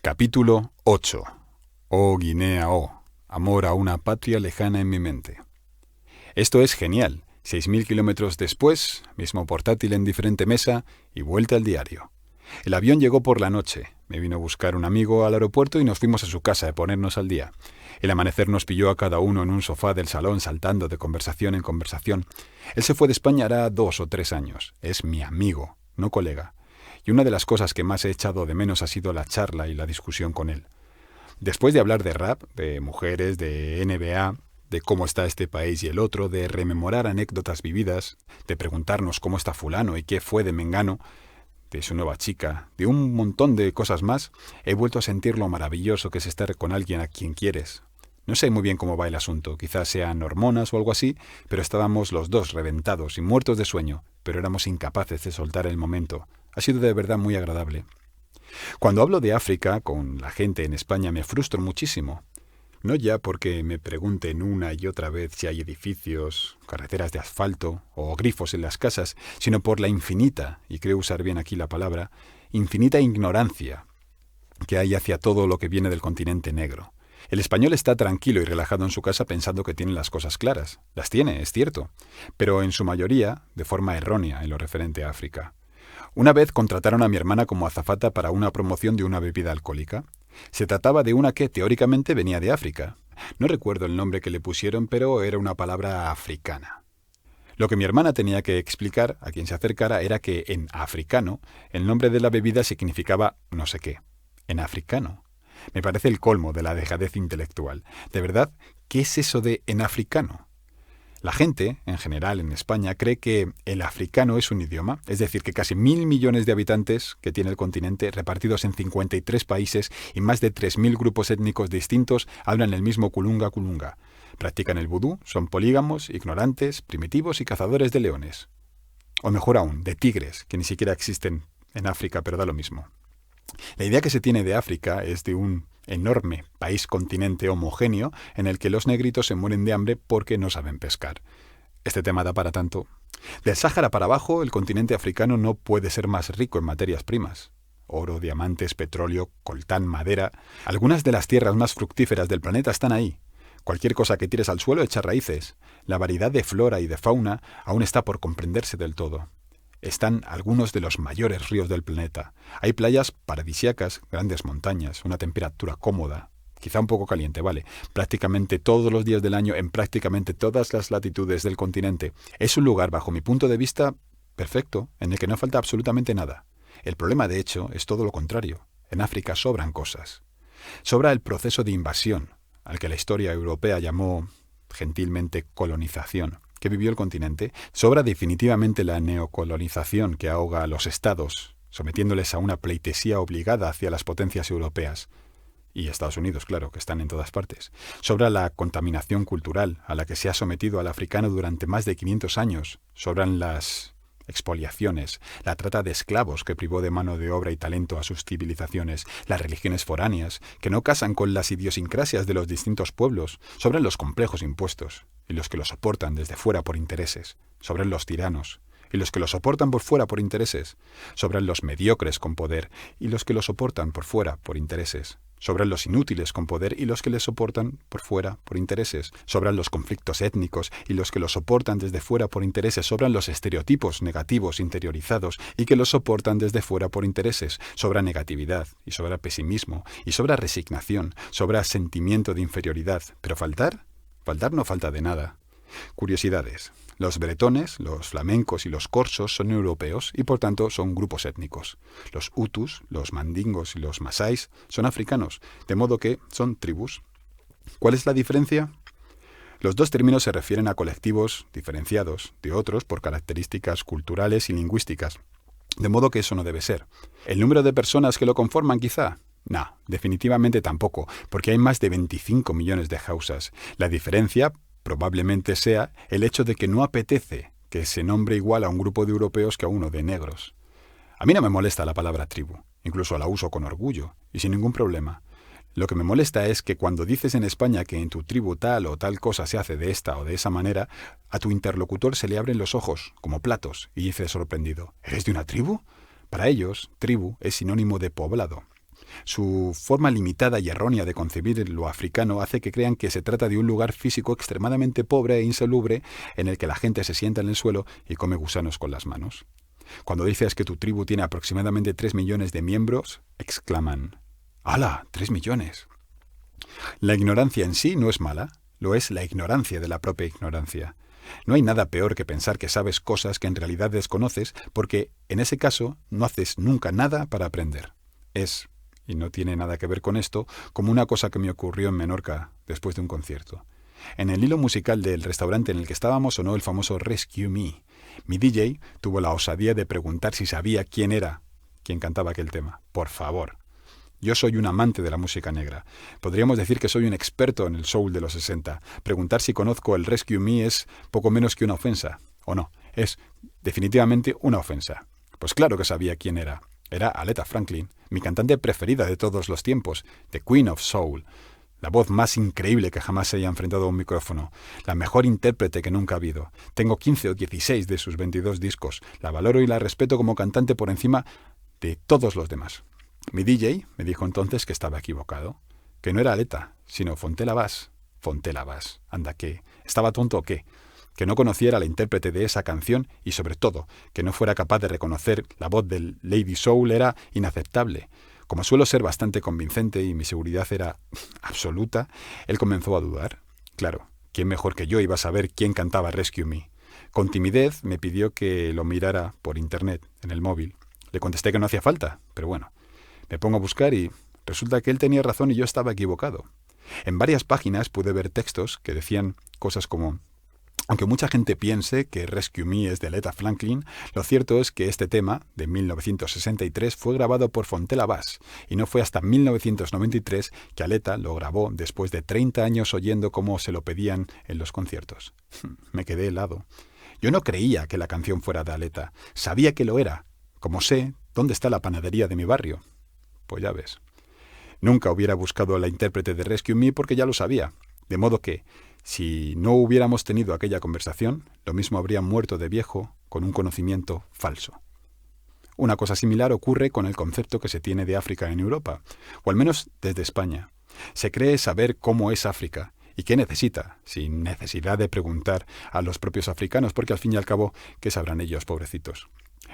Capítulo 8. Oh Guinea, oh, amor a una patria lejana en mi mente. Esto es genial. 6.000 kilómetros después, mismo portátil en diferente mesa y vuelta al diario. El avión llegó por la noche. Me vino a buscar un amigo al aeropuerto y nos fuimos a su casa a ponernos al día. El amanecer nos pilló a cada uno en un sofá del salón saltando de conversación en conversación. Él se fue de España hará 2 o 3 años. Es mi amigo, no colega. Y una de las cosas que más he echado de menos ha sido la charla y la discusión con él. Después de hablar de rap, de mujeres, de NBA, de cómo está este país y el otro, de rememorar anécdotas vividas, de preguntarnos cómo está fulano y qué fue de Mengano, de su nueva chica, de un montón de cosas más, he vuelto a sentir lo maravilloso que es estar con alguien a quien quieres. No sé muy bien cómo va el asunto, quizás sean hormonas o algo así, pero estábamos los dos reventados y muertos de sueño, pero éramos incapaces de soltar el momento. Ha sido de verdad muy agradable. Cuando hablo de África con la gente en España me frustro muchísimo. No ya porque me pregunten una y otra vez si hay edificios, carreteras de asfalto o grifos en las casas, sino por la infinita, y creo usar bien aquí la palabra, infinita ignorancia que hay hacia todo lo que viene del continente negro. El español está tranquilo y relajado en su casa pensando que tiene las cosas claras. Las tiene, es cierto, pero en su mayoría de forma errónea en lo referente a África. Una vez contrataron a mi hermana como azafata para una promoción de una bebida alcohólica. Se trataba de una que teóricamente venía de África. No recuerdo el nombre que le pusieron, pero era una palabra africana. Lo que mi hermana tenía que explicar a quien se acercara era que en africano el nombre de la bebida significaba no sé qué. En africano. Me parece el colmo de la dejadez intelectual. De verdad, ¿qué es eso de en africano? La gente, en general en España, cree que el africano es un idioma, es decir, que casi 1.000 millones de habitantes que tiene el continente, repartidos en 53 países y más de 3.000 grupos étnicos distintos, hablan el mismo kulunga. Practican el vudú, son polígamos, ignorantes, primitivos y cazadores de leones. O mejor aún, de tigres, que ni siquiera existen en África, pero da lo mismo. La idea que se tiene de África es de un enorme país-continente homogéneo en el que los negritos se mueren de hambre porque no saben pescar. Este tema da para tanto. Del Sáhara para abajo, el continente africano no puede ser más rico en materias primas. Oro, diamantes, petróleo, coltán, madera. Algunas de las tierras más fructíferas del planeta están ahí. Cualquier cosa que tires al suelo echa raíces. La variedad de flora y de fauna aún está por comprenderse del todo. Están algunos de los mayores ríos del planeta. Hay playas paradisíacas, grandes montañas, una temperatura cómoda, quizá un poco caliente, vale, prácticamente todos los días del año en prácticamente todas las latitudes del continente. Es un lugar, bajo mi punto de vista, perfecto, en el que no falta absolutamente nada. El problema, de hecho, es todo lo contrario. En África sobran cosas. Sobra el proceso de invasión, al que la historia europea llamó gentilmente colonización, que vivió el continente. Sobra definitivamente la neocolonización que ahoga a los estados, sometiéndoles a una pleitesía obligada hacia las potencias europeas. Y Estados Unidos, claro, que están en todas partes. Sobra la contaminación cultural a la que se ha sometido al africano durante más de 500 años. Sobran las expoliaciones, la trata de esclavos que privó de mano de obra y talento a sus civilizaciones, las religiones foráneas, que no casan con las idiosincrasias de los distintos pueblos, sobran los complejos impuestos, y los que los soportan desde fuera por intereses, sobran los tiranos, y los que los soportan por fuera por intereses, sobran los mediocres con poder, y los que los soportan por fuera por intereses, sobran los inútiles con poder y los que les soportan por fuera por intereses, sobran los conflictos étnicos y los que los soportan desde fuera por intereses, sobran los estereotipos negativos interiorizados y que los soportan desde fuera por intereses, sobra negatividad y sobra pesimismo y sobra resignación, sobra sentimiento de inferioridad, pero faltar no falta de nada. Curiosidades. Los bretones, los flamencos y los corsos son europeos y por tanto son grupos étnicos. Los hutus, los mandingos y los masáis son africanos, de modo que son tribus. ¿Cuál es la diferencia? Los dos términos se refieren a colectivos diferenciados de otros por características culturales y lingüísticas, de modo que eso no debe ser. ¿El número de personas que lo conforman quizá? No, definitivamente tampoco, porque hay más de 25 millones de hausas. La diferencia probablemente sea el hecho de que no apetece que se nombre igual a un grupo de europeos que a uno de negros. A mí no me molesta la palabra tribu, incluso la uso con orgullo y sin ningún problema. Lo que me molesta es que cuando dices en España que en tu tribu tal o tal cosa se hace de esta o de esa manera, a tu interlocutor se le abren los ojos como platos y dice sorprendido: ¿eres de una tribu? Para ellos, tribu es sinónimo de poblado. Su forma limitada y errónea de concebir lo africano hace que crean que se trata de un lugar físico extremadamente pobre e insalubre en el que la gente se sienta en el suelo y come gusanos con las manos. Cuando dices que tu tribu tiene aproximadamente 3 millones de miembros, exclaman: ¡Hala! ¡3 millones! La ignorancia en sí no es mala, lo es la ignorancia de la propia ignorancia. No hay nada peor que pensar que sabes cosas que en realidad desconoces, porque en ese caso no haces nunca nada para aprender. Es, y no tiene nada que ver con esto, como una cosa que me ocurrió en Menorca después de un concierto. En el hilo musical del restaurante en el que estábamos sonó el famoso Rescue Me. Mi DJ tuvo la osadía de preguntar si sabía quién era quien cantaba aquel tema. Por favor. Yo soy un amante de la música negra. Podríamos decir que soy un experto en el soul de los 60. Preguntar si conozco el Rescue Me es poco menos que una ofensa. ¿O no? Es definitivamente una ofensa. Pues claro que sabía quién era. Era Aretha Franklin, mi cantante preferida de todos los tiempos, The Queen of Soul. La voz más increíble que jamás se haya enfrentado a un micrófono. La mejor intérprete que nunca ha habido. Tengo 15 o 16 de sus 22 discos. La valoro y la respeto como cantante por encima de todos los demás. Mi DJ me dijo entonces que estaba equivocado, que no era Aretha, sino Fontella Bass. Fontella Bass. Anda, ¿qué? ¿Estaba tonto o qué? Que no conociera a la intérprete de esa canción y, sobre todo, que no fuera capaz de reconocer la voz del Lady Soul era inaceptable. Como suelo ser bastante convincente y mi seguridad era absoluta, él comenzó a dudar. Claro, ¿quién mejor que yo iba a saber quién cantaba Rescue Me? Con timidez me pidió que lo mirara por internet, en el móvil. Le contesté que no hacía falta, pero bueno. Me pongo a buscar y resulta que él tenía razón y yo estaba equivocado. En varias páginas pude ver textos que decían cosas como: aunque mucha gente piense que Rescue Me es de Aretha Franklin, lo cierto es que este tema, de 1963, fue grabado por Fontella Bass, y no fue hasta 1993 que Aretha lo grabó después de 30 años oyendo cómo se lo pedían en los conciertos. Me quedé helado. Yo no creía que la canción fuera de Aretha, sabía que lo era, como sé dónde está la panadería de mi barrio. Pues ya ves. Nunca hubiera buscado a la intérprete de Rescue Me porque ya lo sabía, de modo que, si no hubiéramos tenido aquella conversación, lo mismo habría muerto de viejo con un conocimiento falso. Una cosa similar ocurre con el concepto que se tiene de África en Europa, o al menos desde España. Se cree saber cómo es África y qué necesita, sin necesidad de preguntar a los propios africanos, porque al fin y al cabo, ¿qué sabrán ellos, pobrecitos?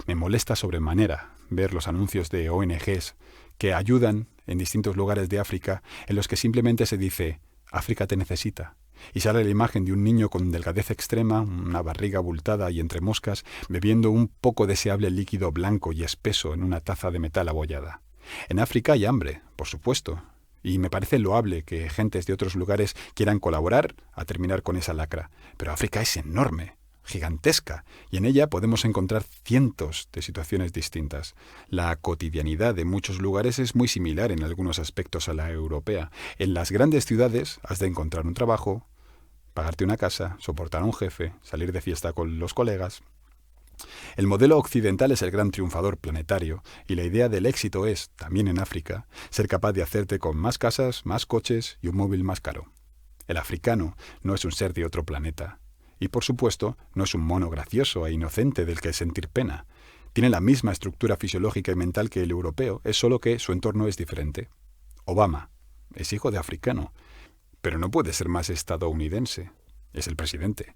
Me molesta sobremanera ver los anuncios de ONGs que ayudan en distintos lugares de África en los que simplemente se dice: África te necesita. Y sale la imagen de un niño con delgadez extrema, una barriga abultada y entre moscas, bebiendo un poco deseable líquido blanco y espeso en una taza de metal abollada. En África hay hambre, por supuesto, y me parece loable que gentes de otros lugares quieran colaborar a terminar con esa lacra. Pero África es enorme, gigantesca, y en ella podemos encontrar cientos de situaciones distintas. La cotidianidad de muchos lugares es muy similar en algunos aspectos a la europea. En las grandes ciudades has de encontrar un trabajo, pagarte una casa, soportar a un jefe, salir de fiesta con los colegas. El modelo occidental es el gran triunfador planetario, y la idea del éxito es, también en África, ser capaz de hacerte con más casas, más coches y un móvil más caro. El africano no es un ser de otro planeta. Y por supuesto, no es un mono gracioso e inocente del que sentir pena. Tiene la misma estructura fisiológica y mental que el europeo, es solo que su entorno es diferente. Obama es hijo de africano, pero no puede ser más estadounidense. Es el presidente.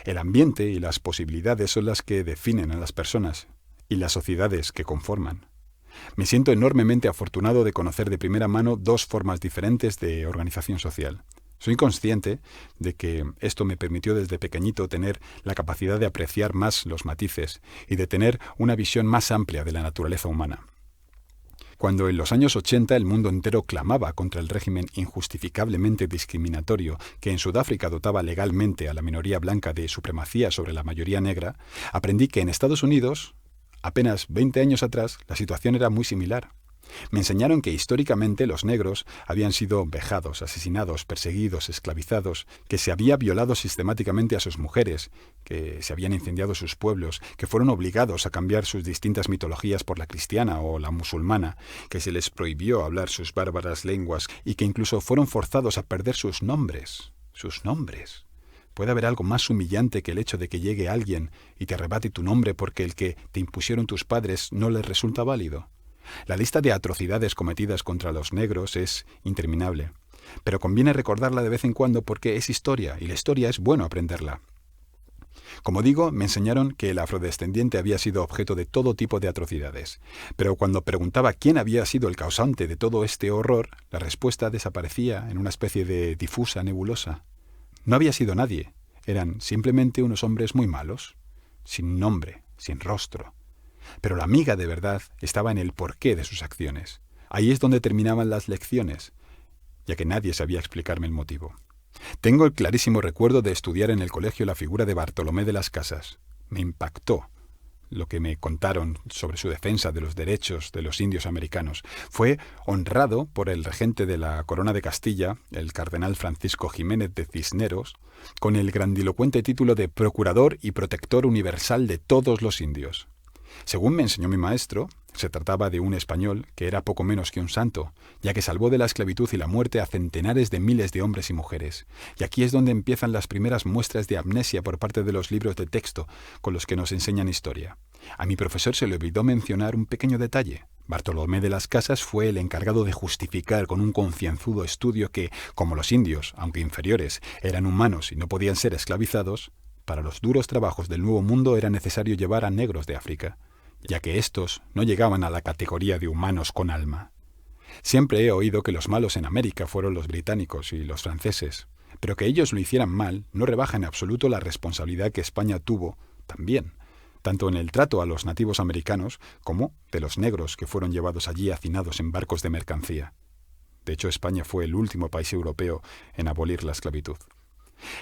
El ambiente y las posibilidades son las que definen a las personas y las sociedades que conforman. Me siento enormemente afortunado de conocer de primera mano dos formas diferentes de organización social. Soy consciente de que esto me permitió desde pequeñito tener la capacidad de apreciar más los matices y de tener una visión más amplia de la naturaleza humana. Cuando en los años 80 el mundo entero clamaba contra el régimen injustificablemente discriminatorio que en Sudáfrica dotaba legalmente a la minoría blanca de supremacía sobre la mayoría negra, aprendí que en Estados Unidos, apenas 20 años atrás, la situación era muy similar. Me enseñaron que históricamente los negros habían sido vejados, asesinados, perseguidos, esclavizados, que se había violado sistemáticamente a sus mujeres, que se habían incendiado sus pueblos, que fueron obligados a cambiar sus distintas mitologías por la cristiana o la musulmana, que se les prohibió hablar sus bárbaras lenguas y que incluso fueron forzados a perder sus nombres. Sus nombres. ¿Puede haber algo más humillante que el hecho de que llegue alguien y te arrebate tu nombre porque el que te impusieron tus padres no les resulta válido? La lista de atrocidades cometidas contra los negros es interminable, pero conviene recordarla de vez en cuando porque es historia y la historia es bueno aprenderla. Como digo, me enseñaron que el afrodescendiente había sido objeto de todo tipo de atrocidades, pero cuando preguntaba quién había sido el causante de todo este horror, la respuesta desaparecía en una especie de difusa nebulosa. No había sido nadie, eran simplemente unos hombres muy malos, sin nombre, sin rostro. Pero la miga de verdad estaba en el porqué de sus acciones. Ahí es donde terminaban las lecciones, ya que nadie sabía explicarme el motivo. Tengo el clarísimo recuerdo de estudiar en el colegio la figura de Bartolomé de las Casas. Me impactó lo que me contaron sobre su defensa de los derechos de los indios americanos. Fue honrado por el regente de la Corona de Castilla, el cardenal Francisco Jiménez de Cisneros, con el grandilocuente título de Procurador y Protector Universal de todos los indios. Según me enseñó mi maestro, se trataba de un español que era poco menos que un santo, ya que salvó de la esclavitud y la muerte a centenares de miles de hombres y mujeres. Y aquí es donde empiezan las primeras muestras de amnesia por parte de los libros de texto con los que nos enseñan historia. A mi profesor se le olvidó mencionar un pequeño detalle. Bartolomé de las Casas fue el encargado de justificar con un concienzudo estudio que, como los indios, aunque inferiores, eran humanos y no podían ser esclavizados, para los duros trabajos del Nuevo Mundo era necesario llevar a negros de África, ya que éstos no llegaban a la categoría de humanos con alma. Siempre he oído que los malos en América fueron los británicos y los franceses, pero que ellos lo hicieran mal no rebaja en absoluto la responsabilidad que España tuvo también, tanto en el trato a los nativos americanos como de los negros que fueron llevados allí hacinados en barcos de mercancía. De hecho, España fue el último país europeo en abolir la esclavitud.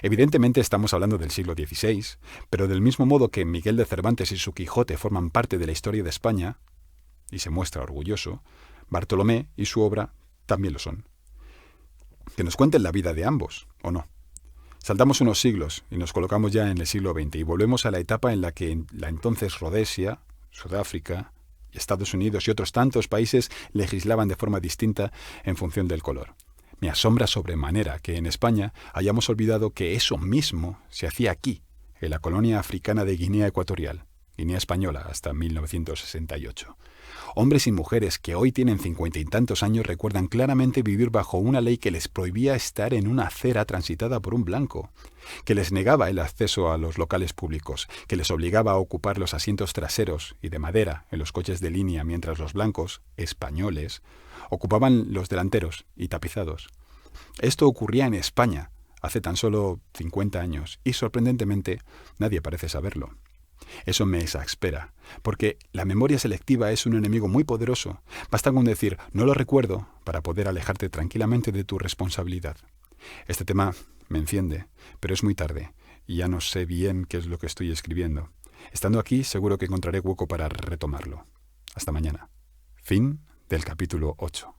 Evidentemente estamos hablando del siglo XVI, pero del mismo modo que Miguel de Cervantes y su Quijote forman parte de la historia de España, y se muestra orgulloso, Bartolomé y su obra también lo son. Que nos cuenten la vida de ambos, ¿o no? Saltamos unos siglos y nos colocamos ya en el siglo XX y volvemos a la etapa en la que la entonces Rodesia, Sudáfrica, Estados Unidos y otros tantos países legislaban de forma distinta en función del color. Me asombra sobremanera que en España hayamos olvidado que eso mismo se hacía aquí, en la colonia africana de Guinea Ecuatorial, Guinea Española, hasta 1968. Hombres y mujeres que hoy tienen 50 y tantos años recuerdan claramente vivir bajo una ley que les prohibía estar en una acera transitada por un blanco, que les negaba el acceso a los locales públicos, que les obligaba a ocupar los asientos traseros y de madera en los coches de línea mientras los blancos, españoles, ocupaban los delanteros y tapizados. Esto ocurría en España hace tan solo 50 años y, sorprendentemente, nadie parece saberlo. Eso me exaspera, porque la memoria selectiva es un enemigo muy poderoso. Basta con decir «no lo recuerdo» para poder alejarte tranquilamente de tu responsabilidad. Este tema me enciende, pero es muy tarde y ya no sé bien qué es lo que estoy escribiendo. Estando aquí, seguro que encontraré hueco para retomarlo. Hasta mañana. Fin del capítulo 8.